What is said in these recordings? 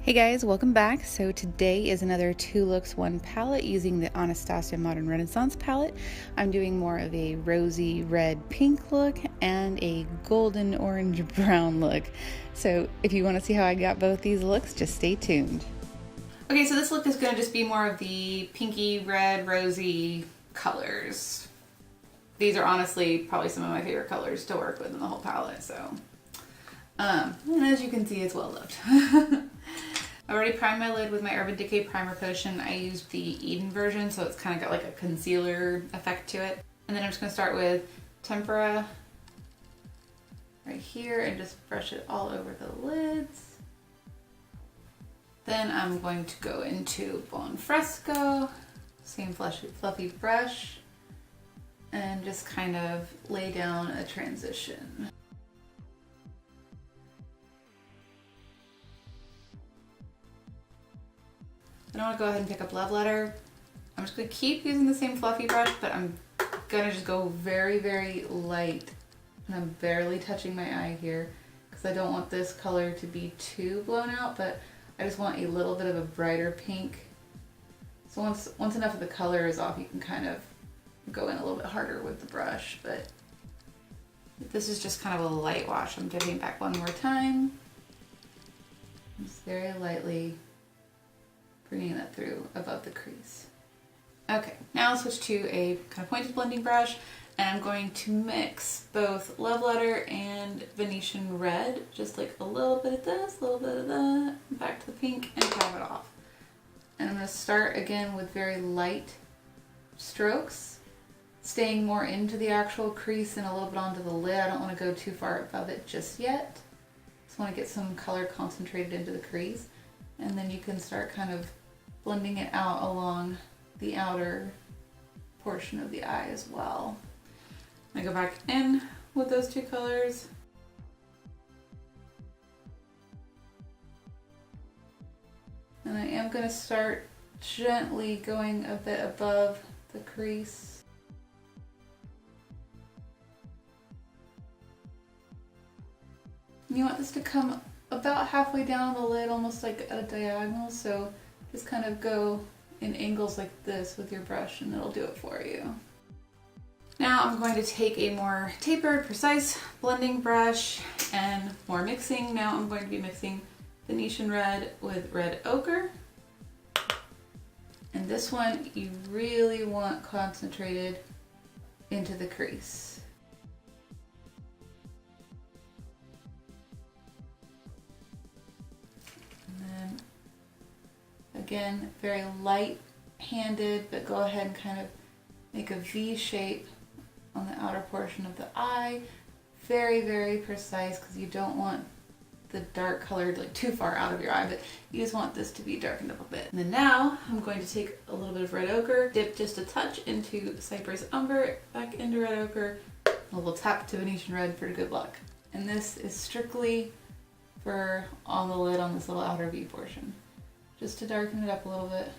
Hey guys, welcome back. So today is another 2 looks 1 palette using the Anastasia Modern Renaissance palette. I'm doing more of a rosy red pink look and a golden orange brown look. So if you want to see how I got both these looks, just stay tuned. Okay, so this look is going to just be more of the pinky red rosy colors. These are honestly probably some of my favorite colors to work with in the whole palette, so and as you can see, it's well loved. I already primed my lid with my Urban Decay Primer Potion. I used the Eden version, so it's kind of got like a concealer effect to it. And then I'm just going to start with Tempera right here and just brush it all over the lids. Then I'm going to go into Buon Fresco, same fluffy brush, and just kind of lay down a transition. Then I want to go ahead and pick up Love Letter. I'm just going to keep using the same fluffy brush, but I'm going to just go very, very light. And I'm barely touching my eye here because I don't want this color to be too blown out, but I just want a little bit of a brighter pink. So once enough of the color is off, you can kind of go in a little bit harder with the brush, but this is just kind of a light wash. I'm dipping back one more time. Just very lightly bringing that through above the crease. Okay, now I'll switch to a kind of pointed blending brush, and I'm going to mix both Love Letter and Venetian Red, just like a little bit of this, a little bit of that, back to the pink, and cap it off. And I'm going to start again with very light strokes, staying more into the actual crease and a little bit onto the lid. I don't want to go too far above it just yet. Just want to get some color concentrated into the crease. And then you can start kind of blending it out along the outer portion of the eye as well. I go back in with those two colors. And I am going to start gently going a bit above the crease. And you want this to come about halfway down the lid, almost like at a diagonal, so just kind of go in angles like this with your brush and it'll do it for you. Now I'm going to take a more tapered, precise blending brush and more mixing. Now I'm going to be mixing Venetian Red with Red Ochre. And this one you really want concentrated into the crease. Again, very light-handed, but go ahead and kind of make a V shape on the outer portion of the eye. Very, very precise because you don't want the dark color like too far out of your eye, but you just want this to be darkened up a bit. And then now I'm going to take a little bit of Red Ochre, dip just a touch into Cypress Umber, back into Red Ochre, a little tap to Venetian Red for good luck. And this is strictly for on the lid on this little outer V portion, just to darken it up a little bit.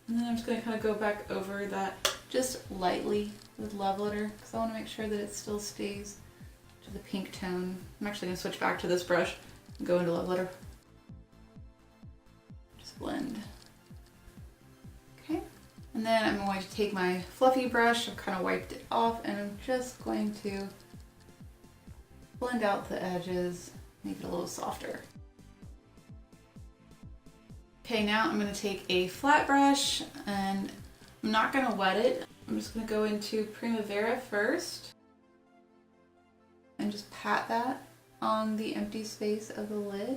And then I'm just going to kind of go back over that just lightly with Love Letter because I want to make sure that it still stays to the pink tone. I'm actually going to switch back to this brush and go into Love Letter. Just blend. Okay. And then I'm going to take my fluffy brush, I've kind of wiped it off, and I'm just going to blend out the edges, make it a little softer. Okay, now I'm going to take a flat brush, and I'm not going to wet it. I'm just going to go into Primavera first, and just pat that on the empty space of the lid.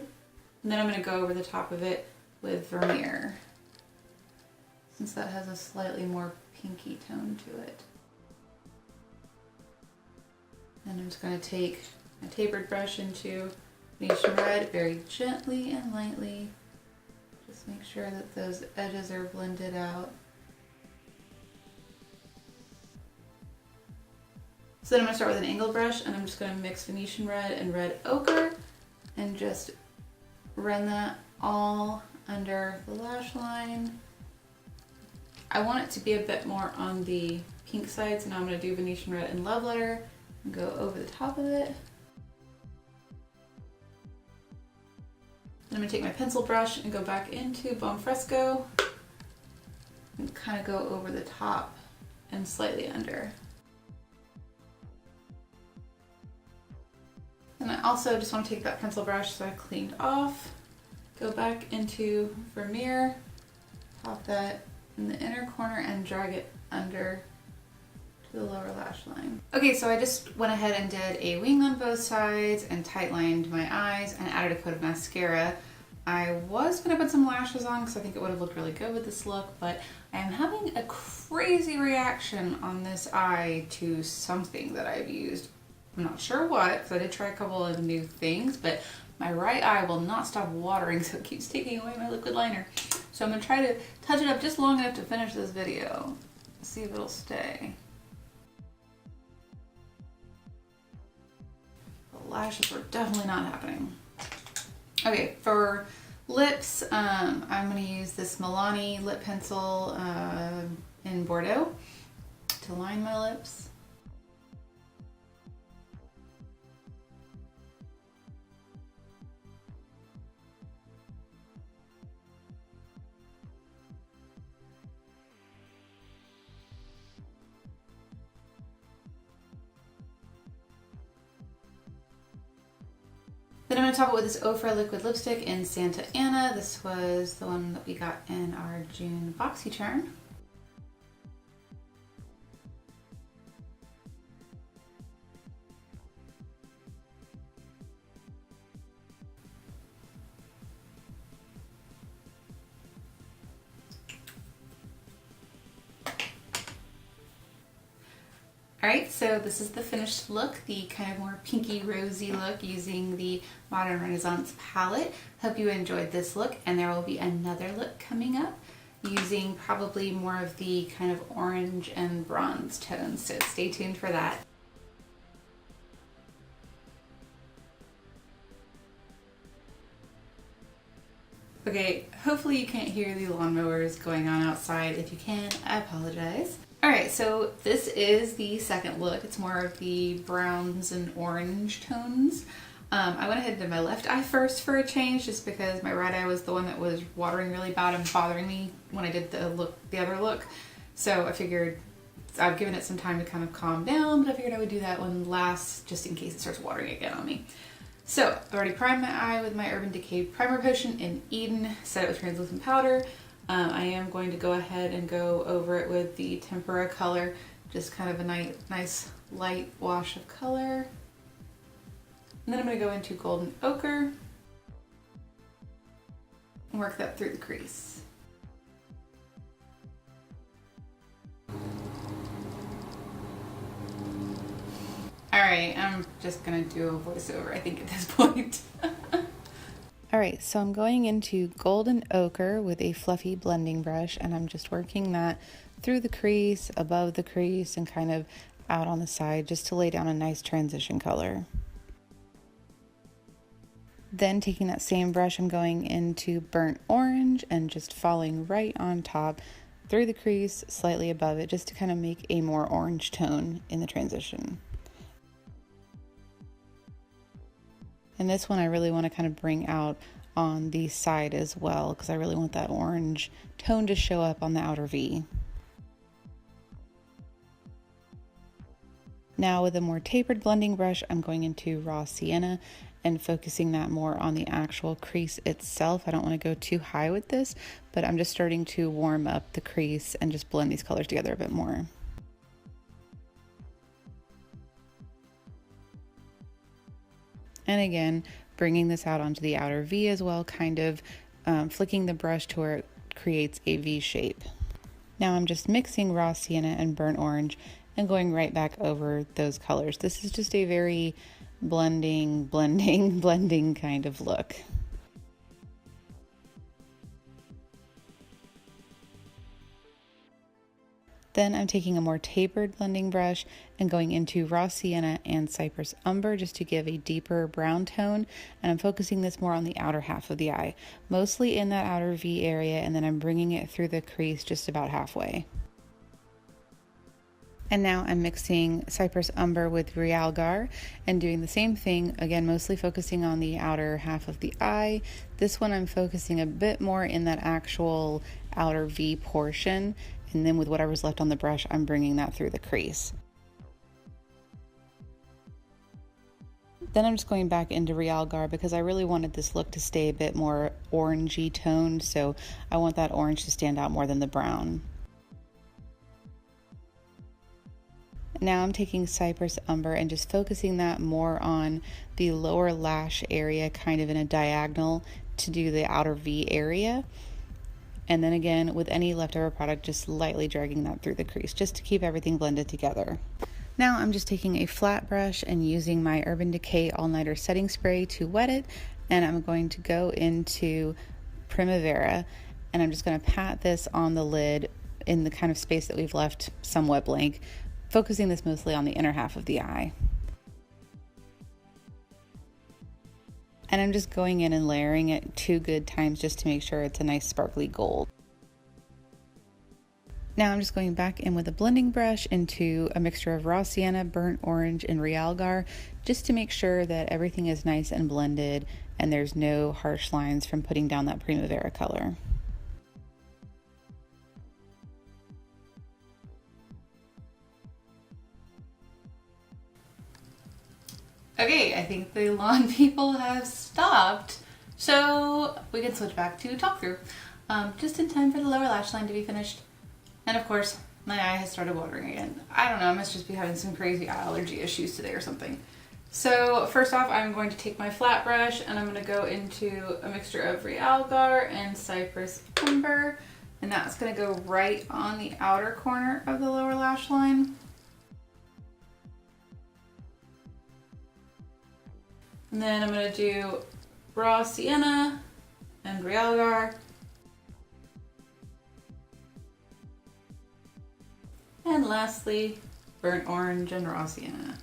And then I'm going to go over the top of it with Vermeer, since that has a slightly more pinky tone to it. And I'm just going to take a tapered brush into Venetian Red very gently and lightly. Just make sure that those edges are blended out. So then I'm going to start with an angled brush, and I'm just going to mix Venetian Red and Red Ochre and just run that all under the lash line. I want it to be a bit more on the pink side, so now I'm going to do Venetian Red and Love Letter and go over the top of it. Then I'm going to take my pencil brush and go back into Bone Fresco and kind of go over the top and slightly under. And I also just want to take that pencil brush that I cleaned off, go back into Vermeer, pop that in the inner corner and drag it under to the lower lash line. Okay, so I just went ahead and did a wing on both sides and tight lined my eyes and added a coat of mascara. I was gonna put some lashes on because I think it would have looked really good with this look, but I am having a crazy reaction on this eye to something that I've used. I'm not sure what, because I did try a couple of new things, but my right eye will not stop watering, so it keeps taking away my liquid liner. So I'm gonna try to touch it up just long enough to finish this video. See if it'll stay. The lashes were definitely not happening. Okay, for lips, I'm gonna use this Milani lip pencil in Bordeaux to line my lips. Then I'm going to top it with this Ofra liquid lipstick in Santa Ana. This was the one that we got in our June BoxyCharm. Alright, so this is the finished look, the kind of more pinky rosy look using the Modern Renaissance palette. Hope you enjoyed this look, and there will be another look coming up using probably more of the kind of orange and bronze tones, so stay tuned for that. Okay, hopefully you can't hear the lawnmowers going on outside. If you can, I apologize. Alright, so this is the second look. It's more of the browns and orange tones. I went ahead and did my left eye first for a change, just because my right eye was the one that was watering really bad and bothering me when I did the other look. So I figured I've given it some time to kind of calm down, but I figured I would do that one last just in case it starts watering again on me. So I've already primed my eye with my Urban Decay Primer Potion in Eden, set it with translucent powder. I am going to go ahead and go over it with the Tempera color, just kind of a nice light wash of color. And then I'm going to go into Golden Ochre and work that through the crease. Alright, I'm just going to do a voiceover, I think, at this point. Alright, so I'm going into Golden Ochre with a fluffy blending brush, and I'm just working that through the crease, above the crease, and kind of out on the side, just to lay down a nice transition color. Then taking that same brush, I'm going into Burnt Orange and just falling right on top through the crease, slightly above it, just to kind of make a more orange tone in the transition. And this one I really want to kind of bring out on the side as well, because I really want that orange tone to show up on the outer V. Now with a more tapered blending brush, I'm going into Raw Sienna and focusing that more on the actual crease itself. I don't want to go too high with this, but I'm just starting to warm up the crease and just blend these colors together a bit more. And again, bringing this out onto the outer V as well, kind of flicking the brush to where it creates a V shape. Now I'm just mixing Raw Sienna and Burnt Orange and going right back over those colors. This is just a very blending kind of look. Then I'm taking a more tapered blending brush and going into Raw Sienna and Cypress Umber just to give a deeper brown tone, and I'm focusing this more on the outer half of the eye, mostly in that outer V area, and then I'm bringing it through the crease just about halfway. And now I'm mixing Cypress Umber with Realgar and doing the same thing, again, mostly focusing on the outer half of the eye. This one I'm focusing a bit more in that actual outer V portion, and then with whatever's left on the brush, I'm bringing that through the crease. Then I'm just going back into Realgar because I really wanted this look to stay a bit more orangey toned, so I want that orange to stand out more than the brown. Now I'm taking Cypress Umber and just focusing that more on the lower lash area, kind of in a diagonal to do the outer V area. And then again, with any leftover product, just lightly dragging that through the crease just to keep everything blended together. Now I'm just taking a flat brush and using my Urban Decay All Nighter setting spray to wet it, and I'm going to go into Primavera, and I'm just going to pat this on the lid in the kind of space that we've left somewhat blank, focusing this mostly on the inner half of the eye. And I'm just going in and layering it 2 good times just to make sure it's a nice sparkly gold. Now I'm just going back in with a blending brush into a mixture of raw sienna, burnt orange, and Realgar, just to make sure that everything is nice and blended and there's no harsh lines from putting down that Primavera color. Okay, I think the lawn people have stopped, so we can switch back to talk through. Just in time for the lower lash line to be finished. And of course, my eye has started watering again. I don't know, I must just be having some crazy eye allergy issues today or something. So first off, I'm going to take my flat brush and I'm going to go into a mixture of Realgar and Cypress Umber. And that's going to go right on the outer corner of the lower lash line. And then I'm going to do raw sienna and Realgar. And lastly, burnt orange and raw sienna.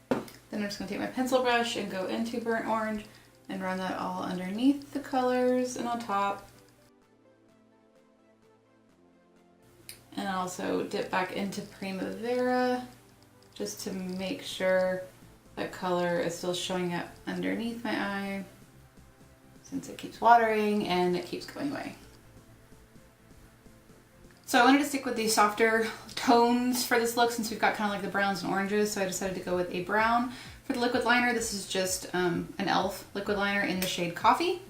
Then I'm just going to take my pencil brush and go into burnt orange and run that all underneath the colors and on top. And also dip back into Primavera just to make sure that color is still showing up underneath my eye, since it keeps watering and it keeps going away. So I wanted to stick with the softer tones for this look since we've got kind of like the browns and oranges, so I decided to go with a brown. For the liquid liner, this is just an e.l.f. liquid liner in the shade Coffee.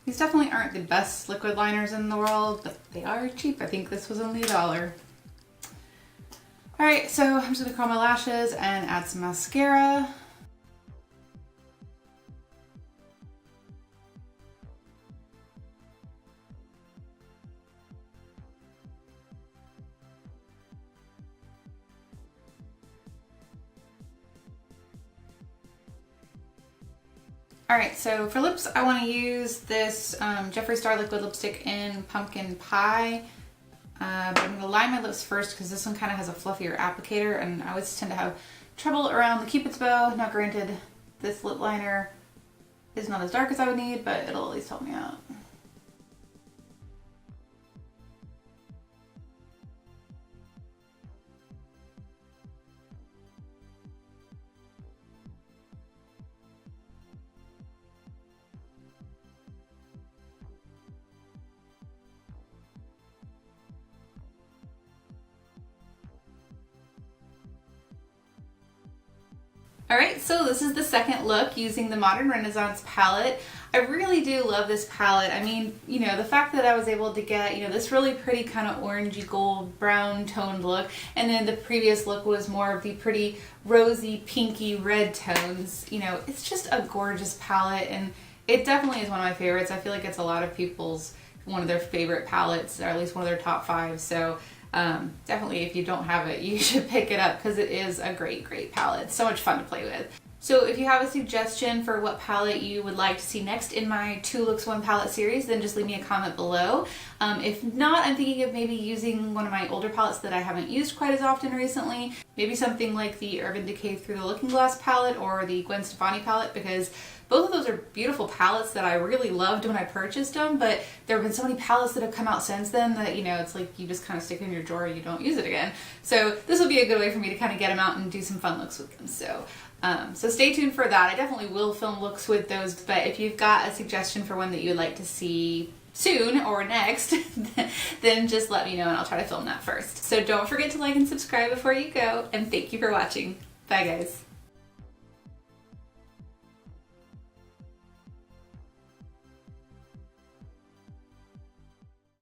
These definitely aren't the best liquid liners in the world, but they are cheap. I think this was only $1. All right, so I'm just gonna curl my lashes and add some mascara. All right, so for lips, I want to use this Jeffree Star liquid lipstick in Pumpkin Pie. But I'm going to line my lips first because this one kind of has a fluffier applicator, and I always tend to have trouble around the Cupid's bow. Now granted, this lip liner is not as dark as I would need, but it'll at least help me out. All right, so this is the second look using the Modern Renaissance palette. I really do love this palette. I mean, you know, the fact that I was able to get, you know, this really pretty kind of orangey gold brown toned look, and then the previous look was more of the pretty rosy pinky red tones. You know, it's just a gorgeous palette, and it definitely is one of my favorites. I feel like it's a lot of people's, one of their favorite palettes, or at least one of their top 5. So definitely if you don't have it, you should pick it up because it is a great, great palette. It's so much fun to play with. So if you have a suggestion for what palette you would like to see next in my 2 Looks 1 palette series, then just leave me a comment below. If not, I'm thinking of maybe using one of my older palettes that I haven't used quite as often recently. Maybe something like the Urban Decay Through the Looking Glass palette or the Gwen Stefani palette, because both of those are beautiful palettes that I really loved when I purchased them, but there have been so many palettes that have come out since then that, you know, it's like you just kind of stick it in your drawer and you don't use it again. So this will be a good way for me to kind of get them out and do some fun looks with them. So stay tuned for that. I definitely will film looks with those, but if you've got a suggestion for one that you would like to see soon or next, then just let me know and I'll try to film that first. So don't forget to like and subscribe before you go, and thank you for watching. Bye guys.